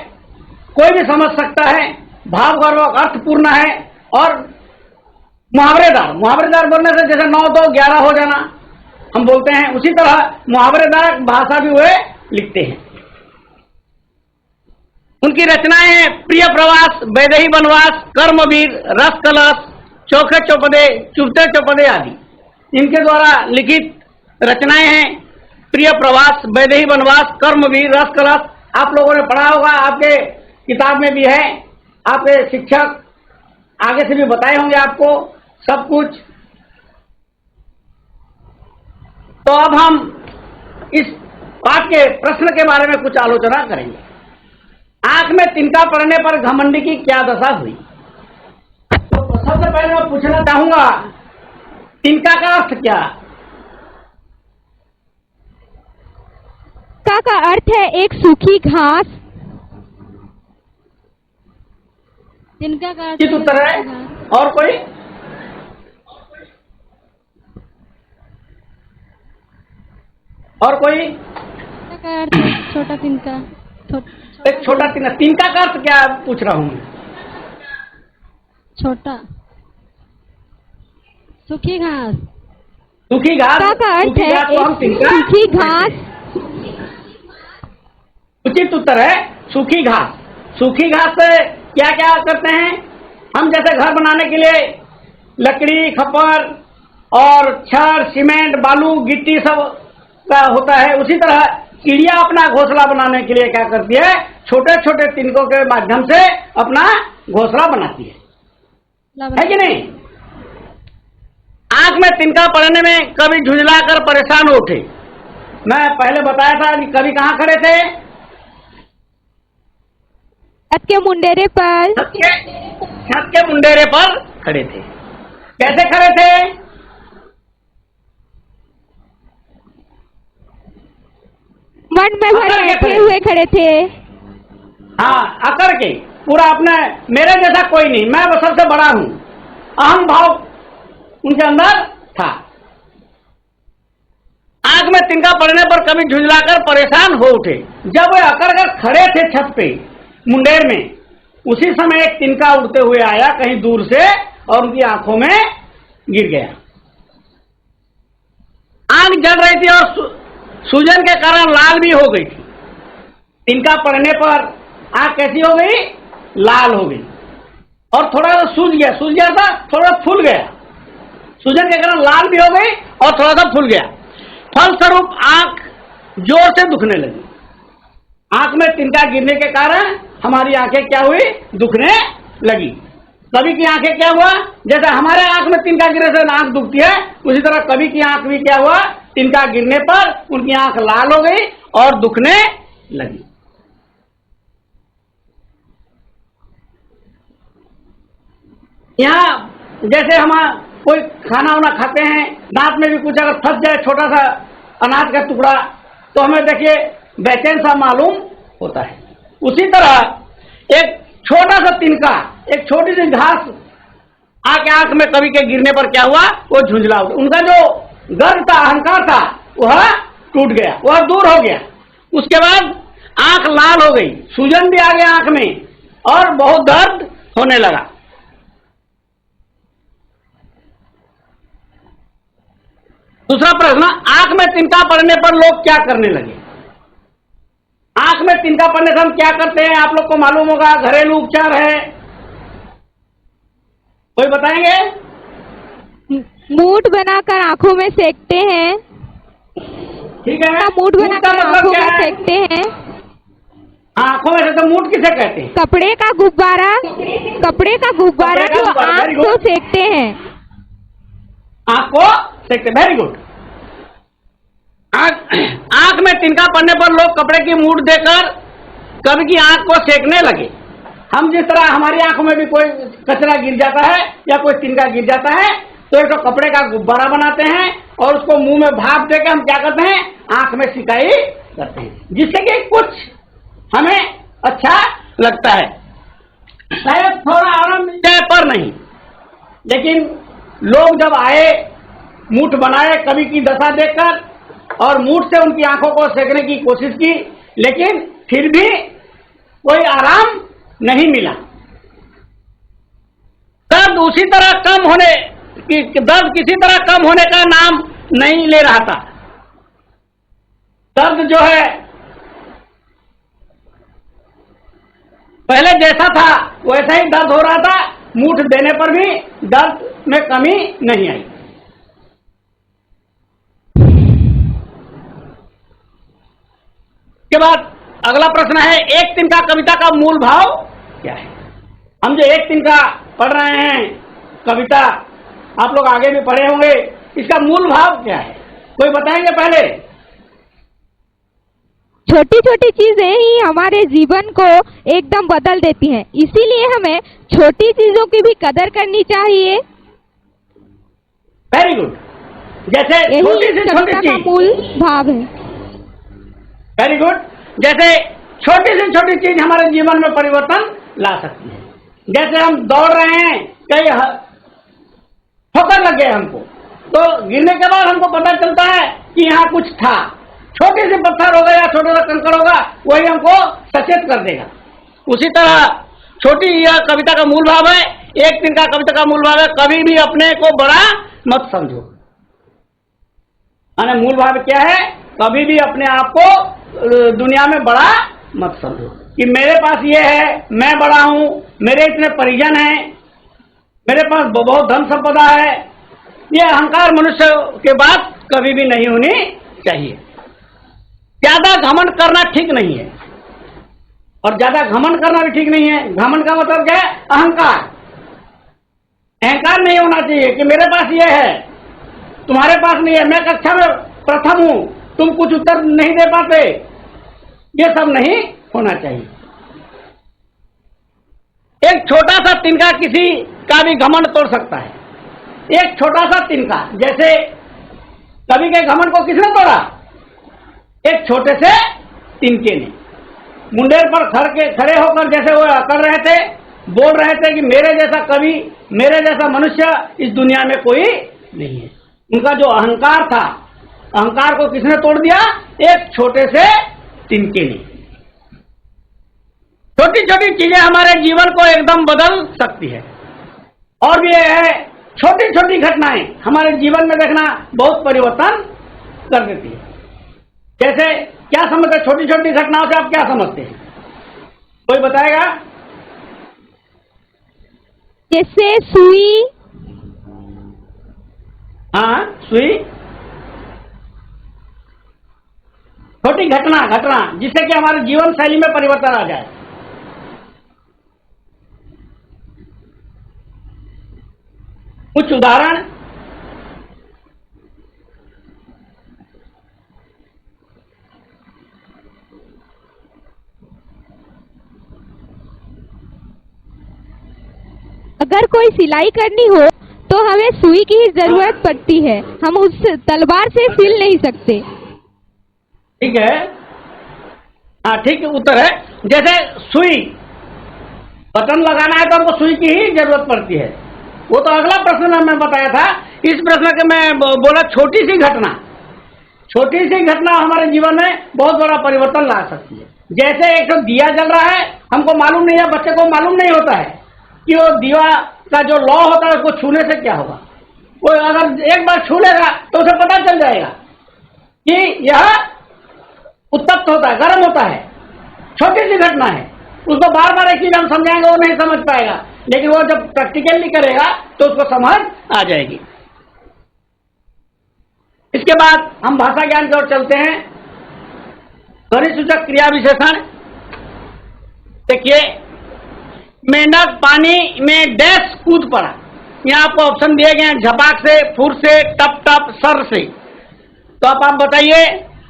कोई भी समझ सकता है, भावगर्भक, अर्थपूर्ण है और मुहावरेदार बोलने से जैसे 9 2 11 हो जाना हम बोलते हैं, उसी तरह मुहावरेदार भाषा भी वे लिखते हैं। उनकी रचनाएं हैं प्रिय प्रवास, वैदेही वनवास, कर्मवीर, रस कलश, चौखे चौपदे, चुपते चौपदे आदि। इनके द्वारा लिखित रचनाएं हैं प्रिय प्रवास, वैदेही वनवास, कर्मवीर, रस कलश। आप लोगों ने पढ़ा होगा, आपके किताब में भी है, आपके शिक्षक आगे से भी बताए होंगे आपको सब कुछ। तो अब हम इस पाठ के प्रश्न के बारे में कुछ आलोचना करेंगे। आंख में तिनका पड़ने पर घमंडी की क्या दशा हुई? तो सबसे पहले मैं पूछना चाहूंगा, तिनका का अर्थ क्या? का अर्थ है एक सूखी घास। तिनका का अर्थ किस उत्तर है? और कोई? और कोई? तिनका का अर्थ है छोटा तिनका। एक छोटा तिनका। तिनका का अर्थ क्या पूछ रहा हूं मैं? छोटा सूखी घास। सूखी घास। का अर्थ सूखी है घास को हम एक तिनका सूखी घास। उचित उत्तर है सूखी घास। सूखी घास से क्या क्या करते हैं हम? जैसे घर बनाने के लिए लकड़ी, खप्पर और छड़, सीमेंट, बालू, गिट्टी सब का होता है, उसी तरह चिड़िया अपना घोंसला बनाने के लिए क्या करती है? छोटे छोटे तिनकों के माध्यम से अपना घोंसला बनाती है कि नहीं? आंख में तिनका पड़ने में कभी झुंझलाकर परेशान हो उठे। मैं पहले बताया था कि कभी कहाँ खड़े थे? छत के मुंडेरे पर। छत के मुंडेरे पर खड़े थे। कैसे खड़े थे? मन में भरे बैठे हुए खड़े थे। हाँ, अकड़ के पूरा अपने, मेरे जैसा कोई नहीं, मैं सबसे बड़ा हूं, अहम भाव उनके अंदर था। आंख में तिनका पड़ने पर कभी झुंझलाकर परेशान हो उठे। जब वे अकड़ कर खड़े थे छत पे मुंडेर में, उसी समय एक तिनका उड़ते हुए आया कहीं दूर से और उनकी आंखों में गिर गया। आंख जल रही थी और सूजन के कारण लाल भी हो गई थी। तिनका पड़ने पर आंख कैसी हो गई? लाल हो गई और थोड़ा सा सूज गया था, थोड़ा फूल गया। सूजन के कारण लाल भी हो गई और थोड़ा सा फूल गया। फलस्वरूप आंख जोर से दुखने लगी। आंख में तिनका गिरने के कारण हमारी आंखें क्या हुई? दुखने लगी। कवि की आंखें क्या हुआ? जैसे हमारे आंख में तिनका गिरने से आंख दुखती है, उसी तरह कवि की आंख भी क्या हुआ? तिनका गिरने पर उनकी आंख लाल हो गई और दुखने लगी। यहाँ जैसे हम कोई खाना वाना खाते हैं, दांत में भी कुछ अगर फंस जाए छोटा सा अनाज का टुकड़ा, तो हमें देखिए बेचैन सा मालूम होता है। उसी तरह एक छोटा सा तिनका, एक छोटी सी घास आके आंख में कवि के गिरने पर क्या हुआ? वो झुंझला उठा। उनका जो गर्व था, अहंकार था, वह टूट गया, वह दूर हो गया। उसके बाद आंख लाल हो गई, सूजन भी आ गया आंख में और बहुत दर्द होने लगा। दूसरा प्रश्न, आंख में तिनका पड़ने पर लोग क्या करने लगे? आंख में तिनका पड़ने से हम क्या करते हैं? आप लोग को मालूम होगा, घरेलू उपचार है, कोई बताएंगे? मूठ बनाकर आंखों में सेकते हैं। ठीक है, मूठ बनाकर आंखों में सेकते हैं। आंखों में से तो मूठ किसे कहते हैं? कपड़े का गुब्बारा जो आंख को सेकते हैं। आंख को सेकते, वेरी गुड। आंख में तिनका पड़ने पर लोग कपड़े की मूठ देकर कवि की आंख को सेकने लगे। हम जिस तरह हमारी आंखों में भी कोई कचरा गिर जाता है या कोई तिनका गिर जाता है, तो एक तो कपड़े का गुब्बारा बनाते हैं और उसको मुंह में भाप देकर हम क्या करते हैं? आंख में सिकाई करते हैं, जिससे कि कुछ हमें अच्छा लगता है, शायद थोड़ा आराम मिल जाए पर नहीं। लेकिन लोग जब आए, मूठ बनाए कवि की दशा देखकर और मूठ से उनकी आंखों को सेकने की कोशिश की, लेकिन फिर भी कोई आराम नहीं मिला। दर्द उसी तरह कम होने की, दर्द किसी तरह कम होने का नाम नहीं ले रहा था। दर्द जो है पहले जैसा था वैसा ही दर्द हो रहा था, मूठ देने पर भी दर्द में कमी नहीं आई। के बाद अगला प्रश्न है, एक तिनका कविता का मूल भाव क्या है? हम जो एक तिनका पढ़ रहे हैं कविता, आप लोग आगे भी पढ़े होंगे, इसका मूल भाव क्या है? कोई बताएंगे पहले? छोटी छोटी चीजें ही हमारे जीवन को एकदम बदल देती हैं, इसीलिए हमें छोटी चीजों की भी कदर करनी चाहिए। Very good. जैसे छोटी यही से छोटी कविता का चीज, मूल भाव है। Very good. जैसे छोटी से छोटी चीज हमारे जीवन में परिवर्तन ला सकती है। जैसे हम दौड़ रहे हैं, कहीं ठोकर लग गए हमको, तो गिरने के बाद हमको पता चलता है कि यहाँ कुछ था। छोटे से पत्थर होगा या छोटा सा कंकड़ होगा, वही हमको सचेत कर देगा। उसी तरह छोटी यह कविता का मूल भाव है, एक दिन का कविता का मूल भाव है, कभी भी अपने को बड़ा मत समझो। माने मूल भाव क्या है? कभी भी अपने आप को दुनिया में बड़ा मत समझो कि मेरे पास ये है, मैं बड़ा हूं, मेरे इतने परिजन हैं, मेरे पास बहुत धन संपदा है। ये अहंकार मनुष्य के बात कभी भी नहीं होनी चाहिए। ज्यादा घमंड करना ठीक नहीं है, और ज्यादा घमंड करना भी ठीक नहीं है। घमंड का मतलब क्या है? अहंकार। अहंकार नहीं होना चाहिए कि मेरे पास ये है, तुम्हारे पास नहीं है, मैं कक्षा में प्रथम हूं, तुम कुछ उत्तर नहीं दे पाते, ये सब नहीं होना चाहिए। एक छोटा सा तिनका किसी का भी घमंड तोड़ सकता है। एक छोटा सा तिनका, जैसे कवि के घमंड को किसने तोड़ा? एक छोटे से तिनके ने। मुंडेर पर खड़े होकर जैसे वो अकड़ रहे थे, बोल रहे थे कि मेरे जैसा कवि, मेरे जैसा मनुष्य इस दुनिया में कोई नहीं है। उनका जो अहंकार था, अहंकार को किसने तोड़ दिया? एक छोटे से तिनके ने। छोटी छोटी चीजें हमारे जीवन को एकदम बदल सकती है। और भी है, छोटी छोटी घटनाएं हमारे जीवन में देखना बहुत परिवर्तन कर देती है। जैसे क्या समझते हैं? छोटी छोटी घटनाओं से आप क्या समझते हैं? कोई बताएगा? जैसे सुई। हाँ, सुई। छोटी घटना जिससे कि हमारे जीवन शैली में परिवर्तन आ जाए। कुछ उदाहरण? अगर कोई सिलाई करनी हो तो हमें सुई की ही जरूरत पड़ती है, हम उस तलवार से सिल नहीं सकते। ठीक है, हाँ ठीक उत्तर है। जैसे सुई, बटन लगाना है तो हमको सुई की ही जरूरत पड़ती है। वो तो अगला प्रश्न मैं बताया था। इस प्रश्न के मैं बोला छोटी सी घटना। छोटी सी घटना हमारे जीवन में बहुत बड़ा परिवर्तन ला सकती है। जैसे एक तो दिया जल रहा है, हमको मालूम नहीं है, बच्चे को मालूम नहीं होता है कि वो दिया का जो लौ होता है उसको छूने से क्या होगा। वो अगर एक बार छू लेगा तो उसे पता चल जाएगा कि यह उत्तप्त होता है, गर्म होता है। छोटी सी घटना है, उसको बार बार एक चीज हम समझाएंगे वो नहीं समझ पाएगा, लेकिन वो जब प्रैक्टिकली करेगा तो उसको समझ आ जाएगी। इसके बाद हम भाषा ज्ञान की ओर चलते हैं। ध्वनि सूचक क्रिया विशेषण देखिए, मेंढक पानी में डैश कूद पड़ा। यहाँ आपको ऑप्शन दिए गए हैं, झपाक से, फुर से, टप टप, सर से। तो आप बताइए,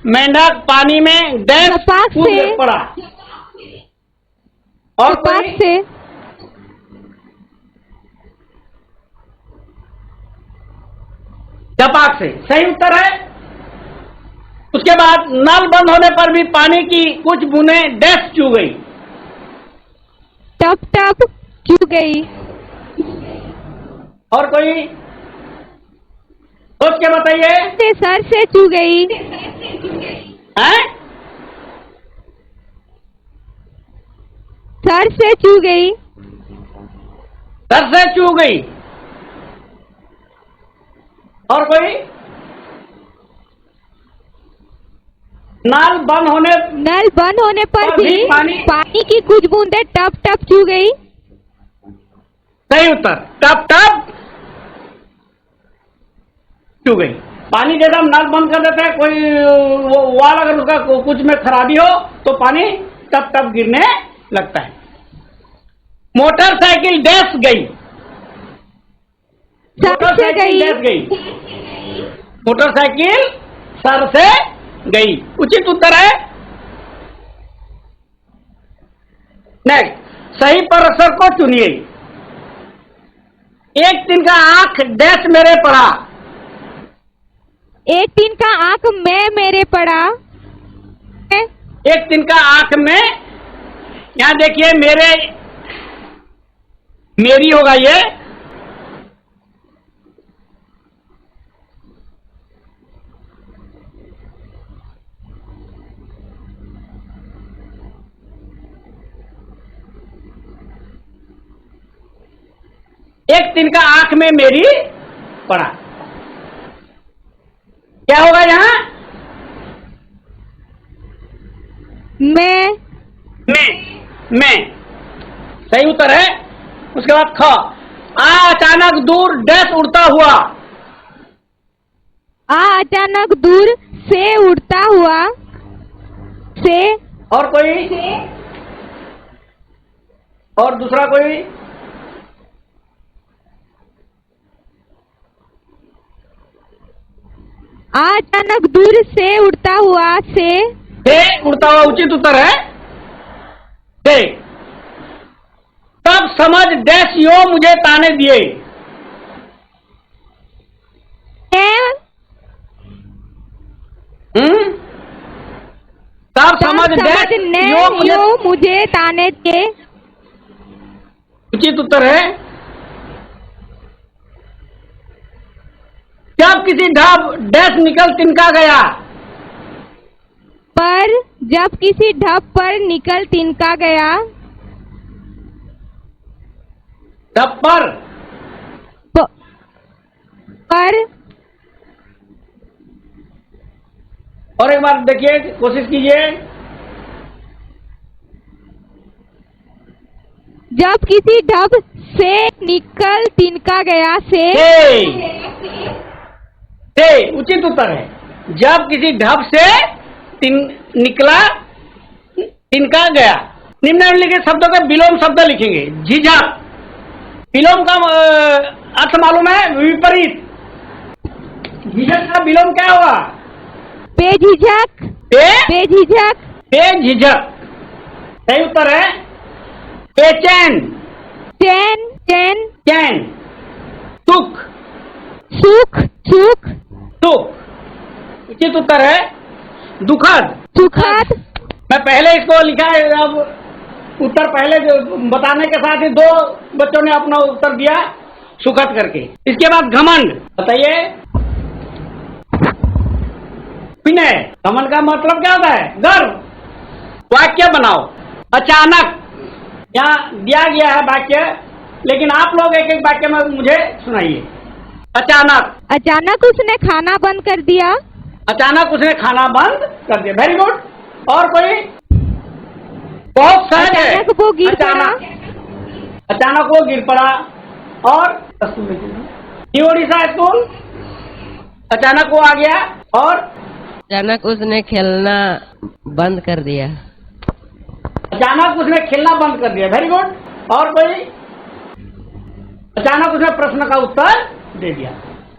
मेंढक पानी में डैश कूद पड़ा। और झपाक से। झपाक से सही उत्तर है। उसके बाद नल बंद होने पर भी पानी की कुछ बूंदें डैश चू गई। टप टप चू गई। और कोई सोच के बताइए। सर से चू गई। हैं? सर से चू गई। सर से चू गई। और कोई? नल बंद होने पर और भी भी पानी- पानी की कुछ बूंदें टप टप चू गई। सही उत्तर, टप टप चू गई। पानी जैसे हम नल बंद कर देते हैं, कोई वो वाल अगर उसका कुछ में खराबी हो तो पानी टप टप गिरने लगता है। मोटरसाइकिल डैश गई। सर से गई। डैश गई। मोटरसाइकिल सर से गई। उचित उत्तर है। नेक्स्ट, सही प्रश्न को चुनिए। एक दिन का आंख डैश मेरे पड़ा। एक दिन का आंख में मेरे पड़ा। एक दिन का आंख में, यहां देखिए मेरी होगा ये। एक दिन का आंख में मेरी पड़ा। क्या होगा यहां? मैं सही उत्तर है। उसके बाद ख, अचानक दूर डैश उड़ता हुआ। अचानक दूर से उड़ता हुआ। से और कोई? और दूसरा कोई? अचानक दूर से उड़ता हुआ। से उड़ता हुआ उचित उत्तर है। से तब समझ डैश यो मुझे ताने दिए। तब समझ डैश यो मुझे ताने दिए। उचित उत्तर है। जब किसी ढब डैश निकल तिनका गया। पर जब किसी ढब पर निकल तिनका गया। ढब पर पर और एक बार देखिए, कोशिश कीजिए। जब किसी ढब से निकल तिनका गया। से उचित उत्तर है। जब किसी ढब से निकला तिनका गया। निम्नलिखित शब्दों के विलोम शब्द लिखेंगे। झिझक, विलोम का अर्थ मालूम है? विपरीत। झिझक का विलोम क्या होगा? बेझिझक। बेझिझक। बेझिझक सही उत्तर है। बेचैन। चैन। चैन। चैन। सुख। सुख। सुख। सुख उचित उत्तर है। दुखद। सुखद। मैं पहले इसको लिखा है, अब उत्तर पहले बताने के साथ ही दो बच्चों ने अपना उत्तर दिया सुखद करके। इसके बाद घमंड, बताइए। विनय, घमंड का मतलब क्या होता है? गर्व। वाक्य बनाओ। अचानक, यहाँ दिया गया है वाक्य, लेकिन आप लोग एक एक वाक्य में मुझे सुनाइए। अचानक। अचानक उसने खाना बंद कर दिया। अचानक उसने खाना बंद कर दिया। Very good. और कोई? बहुत सहज है। अचानक वो गिर पड़ा। अचानक वो गिर पड़ा। और न्यू ओडिशा स्कूल, अचानक वो आ गया। और अचानक उसने खेलना बंद कर दिया। अचानक उसने खेलना बंद कर दिया। Very good. और कोई? अचानक उसने प्रश्न का उत्तर दे दिया।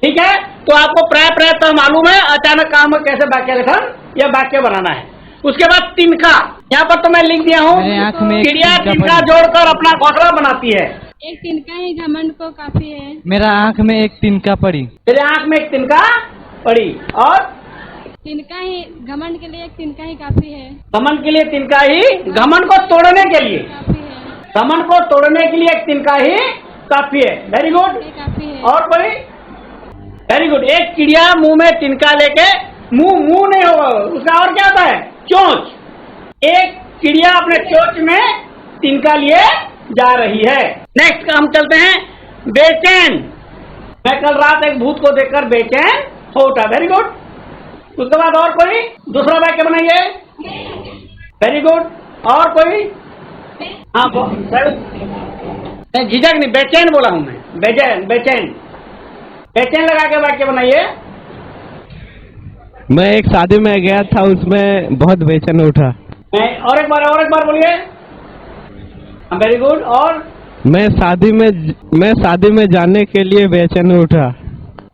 ठीक है, तो आपको प्राय तो मालूम है अचानक काम में कैसे वाक्य गठन या वाक्य बनाना है। उसके बाद तिनका, यहाँ पर तो मैं लिख दिया हूँ। चिड़िया तिनका जोड़कर अपना घोंसला बनाती है। एक तिनका ही घमंड को काफी है। मेरा आंख में एक तिनका पड़ी। मेरे आंख में एक तिनका पड़ी। और तिनका ही घमंड के लिए एक तिनका ही काफी है। घमंड के लिए तिनका ही, घमंड को तोड़ने के लिए, काफी है। घमंड को तोड़ने के लिए एक तिनका ही काफी है। Very good. ये काफी है। और कोई? Very good. एक चिड़िया मुंह में तिनका लेके, मुंह नहीं होगा उसका, और क्या होता है? चोंच। एक चिड़िया अपने चोंच में तिनका लिए जा रही है। नेक्स्ट हम चलते हैं। बेचैन। मैं कल रात एक भूत को देखकर बेचैन हो उठा। Very good. उसके बाद और कोई दूसरा वाक्य बनाइए। Very good. और कोई? हाँ सर, नहीं झिझक नहीं, बेचैन बोला हूं मैं, बेचैन बेचैन बेचैन लगा के वाक्य बनाइए। मैं एक शादी में गया था, उसमें बहुत बेचैन उठा। और एक बार बोलिए। Very good. और मैं शादी में जाने के लिए बेचैन उठा।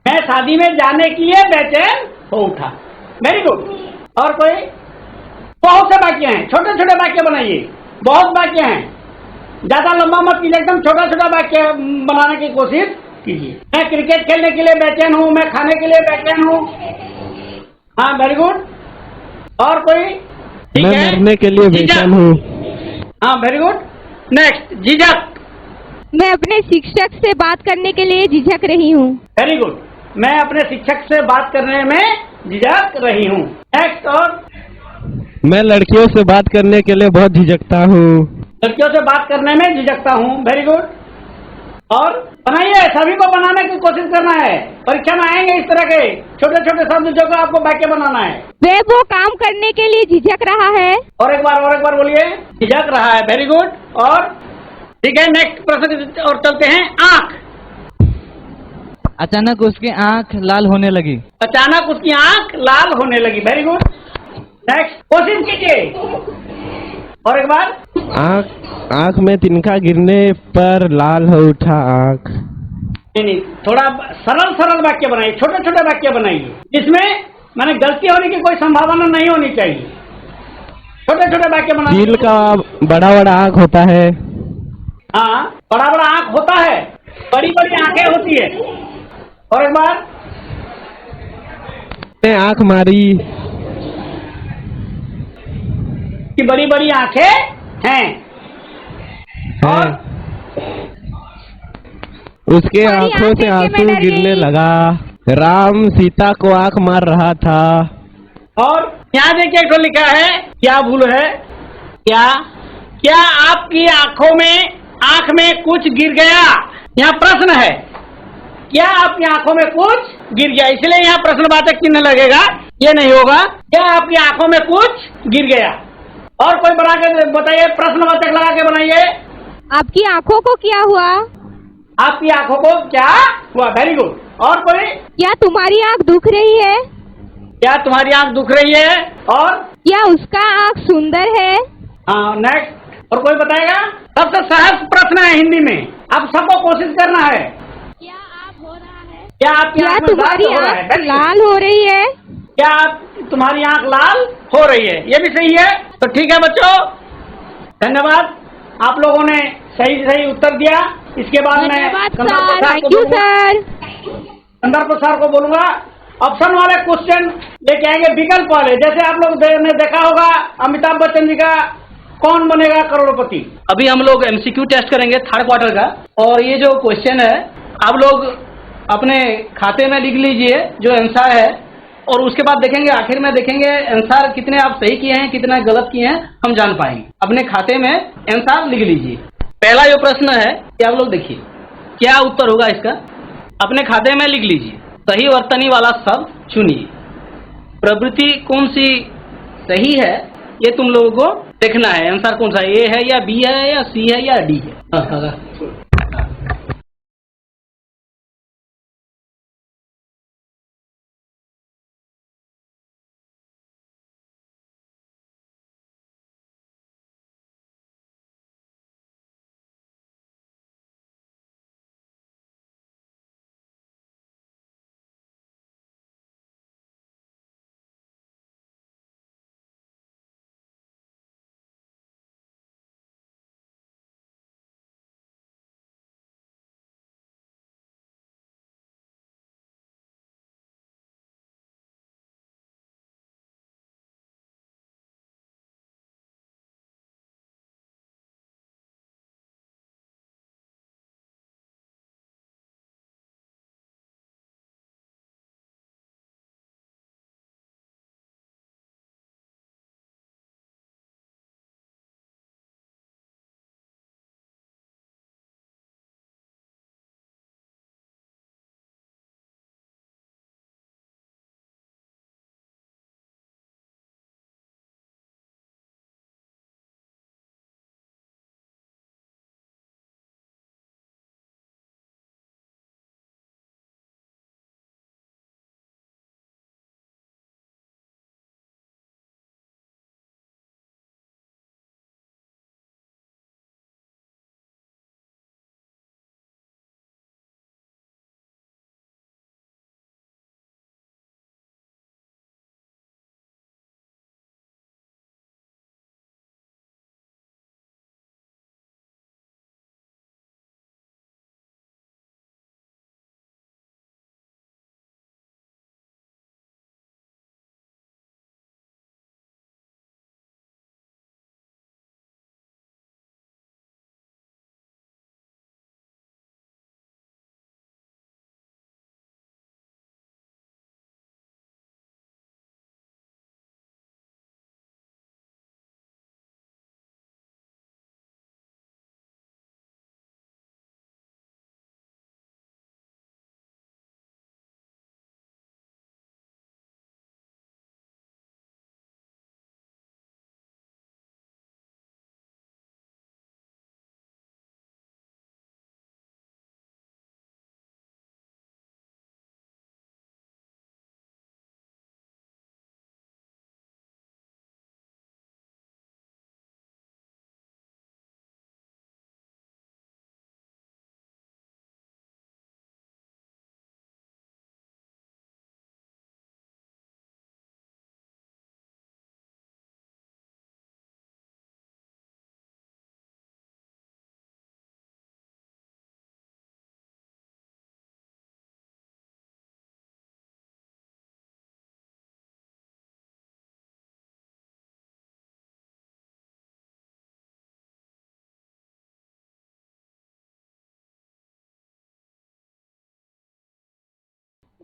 मैं शादी में जाने के लिए बेचैन हो उठा। Very good. और कोई? बहुत से वाक्य हैं, छोटे छोटे वाक्य बनाइए। बहुत वाक्य हैं, ज्यादा लंबा मत कीजिए, एकदम छोटा छोटा वाक्य बनाने की कोशिश कीजिए। मैं क्रिकेट खेलने के लिए बेचैन हूँ, मैं खाने के लिए बेचैन हूँ। हाँ वेरी गुड। और कोई? ठीक मैं है, मरने के लिए बेचैन हूँ। हाँ वेरी गुड। नेक्स्ट, झिझक। मैं अपने शिक्षक से बात करने के लिए झिझक रही हूँ। Very good. मैं अपने शिक्षक से बात करने में झिझक रही हूँ। नेक्स्ट। और मैं लड़कियों से बात करने के लिए बहुत झिझकता हूँ। लड़कियों से बात करने में झिझकता हूँ। Very good. और बनाइए, सभी को बनाने की कोशिश करना है। परीक्षा में आएंगे इस तरह के छोटे छोटे शब्द जो को आपको वाक्य बनाना है। वह वो काम करने के लिए झिझक रहा है। और एक बार बोलिए। झिझक रहा है। Very good. और ठीक है, नेक्स्ट प्रश्न और चलते हैं। आंख। अचानक उसकी आंख लाल होने लगी। अचानक उसकी आंख लाल होने लगी। Very good. नेक्स्ट, कोशिश कीजिए। और एक बार। आंख में तिनका गिरने पर लाल हो उठा आंख। नहीं, थोड़ा सरल सरल वाक्य बनाइए, छोटे छोटे वाक्य बनाइए, जिसमें माने गलती होने की कोई संभावना नहीं होनी चाहिए। छोटे छोटे वाक्य बनाइए। चील का बड़ा बड़ा आंख होता है। हाँ, बड़ा बड़ा आंख होता है, बड़ी बड़ी आंखें होती है। और एक बार। ने आंख मारी कि बड़ी बड़ी आंखें हैं। और उसके हमारी आंखों आंख से देख के आंसू मैं डर गिरने गई। लगा। राम सीता को आंख मार रहा था। और यहाँ देखिए एक तो लिखा है, क्या भूल है? क्या आपकी आंख में कुछ गिर गया? यहाँ प्रश्न है, क्या आपकी आंखों में कुछ गिर गया? इसलिए यहाँ प्रश्नवाचक चिन्ह लगेगा, ये नहीं होगा। क्या आपकी आंखों में कुछ गिर गया? और कोई बना के बताइए, प्रश्नवाचक लगा के बनाइए। आपकी आंखों को क्या हुआ? आपकी आंखों को क्या हुआ? Very good. और कोई? क्या तुम्हारी आंख दुख रही है? क्या तुम्हारी आंख दुख रही है? और क्या उसका आंख सुंदर है? हाँ नेक्स्ट। और कोई बताएगा? सबसे सहज प्रश्न है हिंदी में, अब सबको कोशिश करना है। क्या आप हो रहा है? क्या आपकी क्या आंख में तुम्हारी दर्द हो रहा है? आंख लाल हो रही है? क्या तुम्हारी आंख लाल हो रही है? ये भी सही है। तो ठीक है बच्चों, धन्यवाद, आप लोगों ने सही उत्तर दिया। इसके बाद मैं धन्यवाद कंदर सर। प्रसाद को थैंक यू बोलूंगा। सर। कंदर प्रसाद को बोलूंगा, ऑप्शन वाले क्वेश्चन लेके आएंगे, विकल्प वाले। जैसे आप लोग ने देखा होगा अमिताभ बच्चन जी का कौन बनेगा करोड़पति। अभी हम लोग एमसीक्यू टेस्ट करेंगे थर्ड क्वार्टर का, और ये जो क्वेश्चन है आप लोग अपने खाते में लिख लीजिए जो आंसर है, और उसके बाद देखेंगे, आखिर में देखेंगे आंसर कितने आप सही किए हैं कितने गलत किए हैं, हम जान पाएंगे। अपने खाते में आंसर लिख लीजिए। पहला जो प्रश्न है कि आप लोग देखिए क्या उत्तर होगा इसका, अपने खाते में लिख लीजिए। सही वर्तनी वाला शब्द चुनिए। प्रवृत्ति कौन सी सही है ये तुम लोगों को देखना है। आंसर कौन सा, ए है या बी है या सी है या डी है।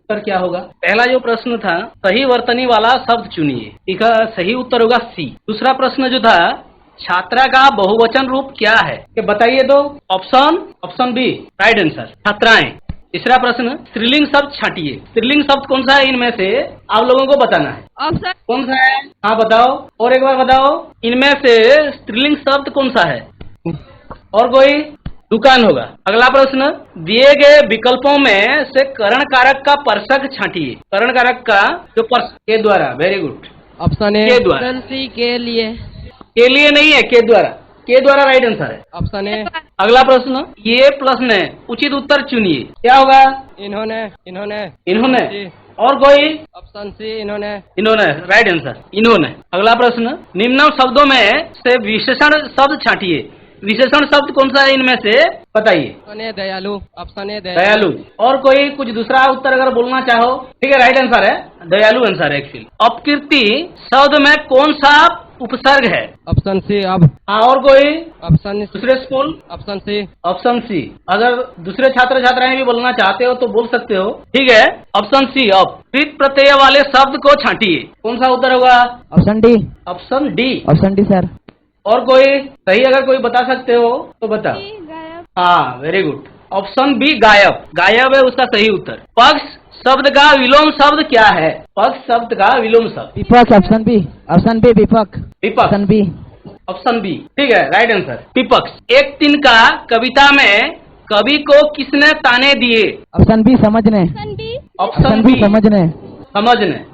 उत्तर क्या होगा? पहला जो प्रश्न था सही वर्तनी वाला शब्द चुनिए, इसका सही उत्तर होगा सी। दूसरा प्रश्न जो था छात्रा का बहुवचन रूप क्या है, कि बताइए तो। ऑप्शन बी राइट आंसर, छात्राएं। तीसरा प्रश्न स्त्रीलिंग शब्द छांटिए, स्त्रीलिंग शब्द कौन सा है इनमें से आप लोगों को बताना है। ऑप्शन कौन सा है? हाँ बताओ, और एक बार बताओ, इनमें से स्त्रीलिंग शब्द कौन सा है? और कोई? दुकान होगा। अगला प्रश्न दिए गए विकल्पों में से करण कारक का स्पर्शक छांटिए, करण कारक का जो के द्वारा। वेरी गुड, ऑप्शन ए, के द्वारा। ऑप्शन सी के लिए। के लिए नहीं है, के द्वारा, के द्वारा राइट आंसर है। ऑप्शन ए, अगला प्रश्न ये प्रश्न है, उचित उत्तर चुनिए, क्या होगा? इन्होंने इन्होंने। और कोई? ऑप्शन सी, इन्होंने राइट आंसर, इन्होंने। अगला प्रश्न निम्न शब्दों में से विशेषण शब्द छांटिए, विशेषण शब्द कौन सा है इनमें से बताइए। ऑप्शन ए दयालु, ऑप्शन ए दयालु। और कोई कुछ दूसरा उत्तर अगर बोलना चाहो? ठीक है, राइट आंसर है, दयालु आंसर है एक्चुअली। अपकीर्ति शब्द में कौन सा उपसर्ग है? ऑप्शन सी अब। हाँ, और कोई? ऑप्शन दूसरे school? Option C. Option C. अगर दूसरे छात्र छात्राएं भी बोलना चाहते हो तो बोल सकते हो। ठीक है, ऑप्शन सी अब। कृत प्रत्यय वाले शब्द को छांटिए, कौन सा उत्तर होगा? Option D. Option D. Option D sir. और कोई सही अगर कोई बता सकते हो तो बता। गायब। हाँ वेरी गुड, ऑप्शन बी गायब, गायब है उसका सही उत्तर। पक्ष शब्द का विलोम शब्द क्या है? पक्ष शब्द का विलोम शब्द विपक्ष। Option B. ऑप्शन बी विपक्ष। विपक्ष। Option B. ऑप्शन बी ठीक है, राइट आंसर विपक्ष। एक तिनका कविता में कवि को किसने ताने दिए? ऑप्शन बी समझने। Option B. Option B B समझने। समझने,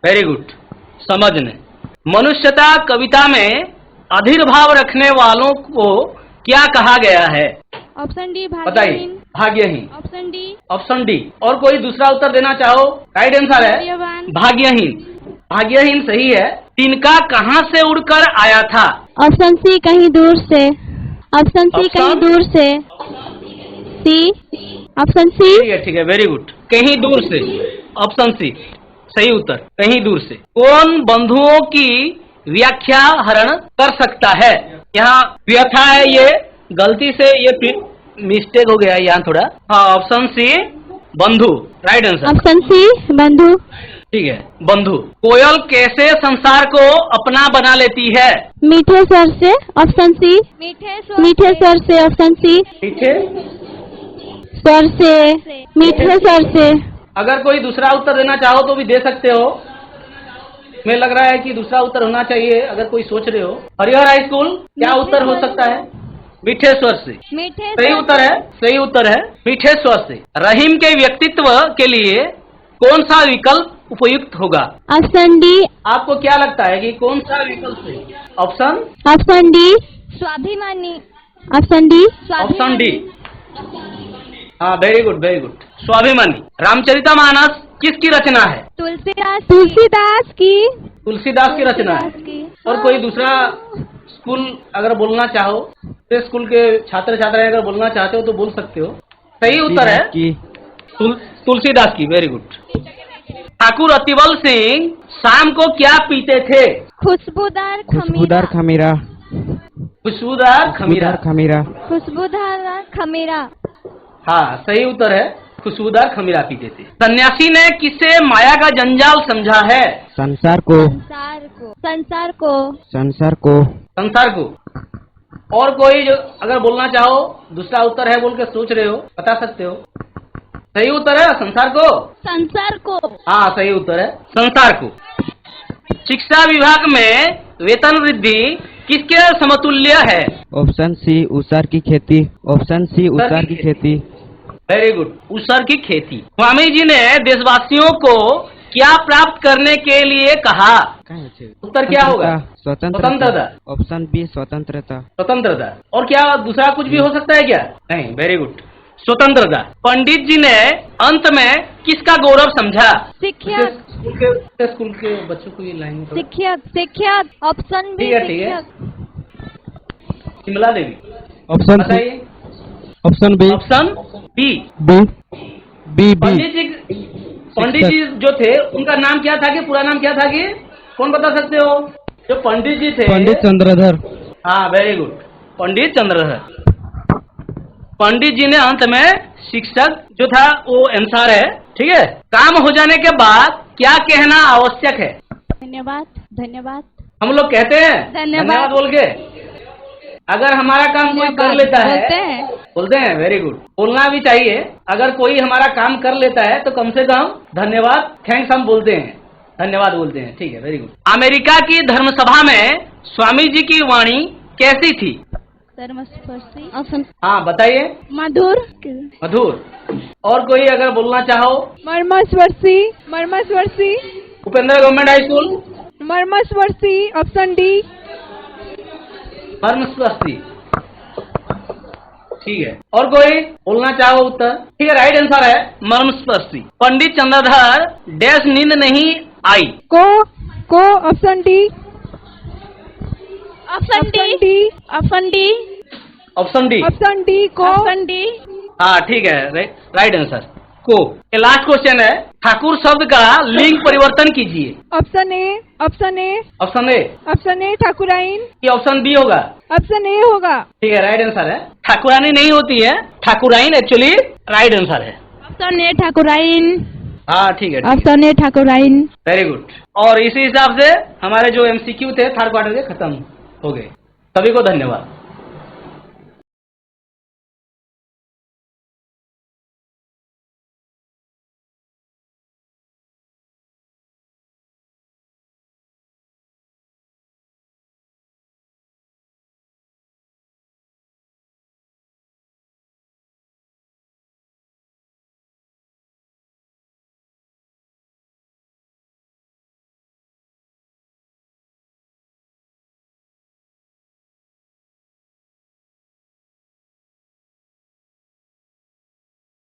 वेरी गुड, समझने। मनुष्यता कविता में अधीर भाव रखने वालों को क्या कहा गया है? ऑप्शन डी बताइए। भाग्यहीन। भाग्यहीन। Option D. Option D. और कोई दूसरा उत्तर देना चाहो? राइट आंसर है भाग्यवान। भाग्यहीन, भाग्यहीन सही है। तिनका कहाँ से उड़कर आया था? ऑप्शन सी कहीं दूर से। Option C option? कहीं दूर से। सी। Option C. ठीक है, वेरी गुड, कहीं दूर से। ऑप्शन सी सही उत्तर, कहीं दूर से। कौन बंधुओं की व्याख्या हरण कर सकता है? यहाँ व्यथा है, ये गलती से ये मिस्टेक हो गया यहाँ थोड़ा। हाँ, ऑप्शन सी बंधु, राइट आंसर। ऑप्शन सी बंधु। ठीक है, बंधु। कोयल कैसे संसार को अपना बना लेती है? मीठे स्वर से। Option C. मीठे स्वर से। Option C. मीठे स्वर से। मीठे स्वर से। अगर कोई दूसरा उत्तर देना चाहो तो भी दे सकते हो। हमें लग रहा है कि दूसरा उत्तर होना चाहिए, अगर कोई सोच रहे हो। हरिहर हाई स्कूल, क्या उत्तर हो सकता है? मीठे स्वर से। मीठे सही उत्तर है, सही उत्तर है, मीठे स्वर से। रहीम के व्यक्तित्व के लिए कौन सा विकल्प उपयुक्त होगा? Option D. आपको क्या लगता है कि कौन सा विकल्प है? ऑप्शन? Option D. स्वाभिमानी। Option D. Option D. हाँ, वेरी गुड, वेरी गुड, स्वाभिमानी। रामचरितमानस किसकी रचना है? तुलसीदास की। तुलसीदास की रचना है। और कोई दूसरा स्कूल अगर बोलना चाहो, तो स्कूल के छात्र छात्राएं अगर बोलना चाहते हो तो बोल सकते हो। सही उत्तर है तुलसीदास की, वेरी गुड। ठाकुर अतिबल सिंह शाम को क्या पीते थे? खुशबूदार खमीरा। खुशबूदार खमीरा। खुशबूदार खमीरा। हाँ, सही उत्तर है, खुशबूदार खमीरा पीते थे। सन्यासी ने किसे माया का जंजाल समझा है? संसार को। संसार को। और कोई जो अगर बोलना चाहो, दूसरा उत्तर है बोल के सोच रहे हो, बता सकते हो। सही उत्तर है संसार को। हाँ, सही उत्तर है संसार को। शिक्षा विभाग में वेतन वृद्धि किसके समतुल्य है? ऑप्शन सी ऊसर की खेती। ऑप्शन सी ऊसर की खेती। वेरी गुड, ऊसर की खेती। स्वामी जी ने देशवासियों को क्या प्राप्त करने के लिए कहा? उत्तर क्या होगा? स्वतंत्रता। ऑप्शन बी स्वतंत्रता। स्वतंत्रता। और क्या दूसरा कुछ भी हो सकता है क्या? नहीं, वेरी गुड, स्वतंत्रता। पंडित जी ने अंत में किसका गौरव समझा? शिक्षक। स्कूल के बच्चों को ये लाइन शिक्षक। Option B. ठीक है। शिमला देवी। ऑप्शन बताइए। Option B. Option B. B. Pandit ji जो थे उनका नाम क्या था, कि पूरा नाम क्या था, कि कौन बता सकते हो? जो पंडित जी थे, पंडित चंद्रधर। हाँ, वेरी गुड, पंडित चंद्रधर। पंडित जी ने अंत में शिक्षक जो था वो आंसर है, ठीक है। काम हो जाने के बाद क्या कहना आवश्यक है? धन्यवाद। धन्यवाद। हम लोग कहते हैं धन्यवाद बोल के। अगर हमारा काम कोई कर लेता है, बोलते हैं वेरी गुड, बोलना भी चाहिए। अगर कोई हमारा काम कर लेता है तो कम से कम धन्यवाद, थैंक्स हम बोलते हैं, धन्यवाद बोलते हैं, ठीक है, वेरी गुड। अमेरिका की धर्मसभा में स्वामी जी की वाणी कैसी थी? धर्मस्पर्शी। हाँ बताइए। मधुर। मधुर। और कोई अगर बोलना चाहो? मर्मस्पर्शी। मर्मस्पर्शी। Upendra government high school. मर्मस्पर्शी। Option D. मर्मस्पर्शी, ठीक है। और कोई बोलना चाहो उत्तर? ठीक है, राइट आंसर है मर्मस्पर्शी। पंडित चंद्रधर डैश नींद नहीं आई। को option D. Option D. Option D. Option D. Option D को। Option D. हाँ ठीक है, राइट आंसर को। ये लास्ट क्वेश्चन है, ठाकुर शब्द का लिंग परिवर्तन कीजिए। Option A. Option A. Option A. Option A ठाकुराइन। ये ऑप्शन बी होगा? ऑप्शन ए होगा। ठीक है, राइट आंसर है। ठाकुरानी नहीं होती है, ठाकुराइन एक्चुअली राइट आंसर है। ऑप्शन ए ठाकुराइन। हाँ ठीक है, ऑप्शन ए ठाकुराइन। Very good. और इसी हिसाब से हमारे जो MCQ थे थर्ड क्वार्टर के खत्म हो गए। सभी को धन्यवाद।